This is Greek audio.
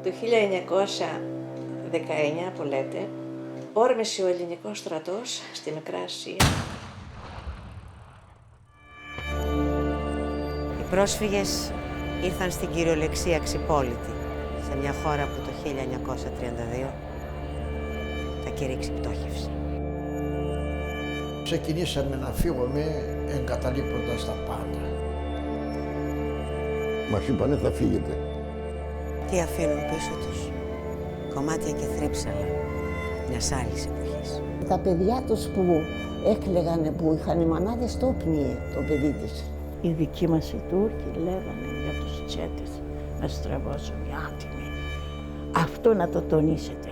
Το 1919 που λέτε, όρμησε ο ελληνικός στρατός στη Μικρά Ασία. Οι πρόσφυγες ήρθαν στην κυριολεξία Ξυπόλυτη, σε μια χώρα που το 1932 θα κηρύξει πτώχευση. Ξεκινήσαμε να φύγουμε εγκαταλείποντας τα πάντα. Μας είπανε θα φύγετε. Τι αφήνουν πίσω τους? Κομμάτια και θρύψαλα μιας άλλης εποχής. Τα παιδιά τους που έκλαιγανε, που είχαν οι μανάδες, το πνίγε το παιδί της. Οι δικοί μας οι Τούρκοι λέγανε για τους τσέτες να στραβώσουν οι άτιμοι. Αυτό να το τονίσετε.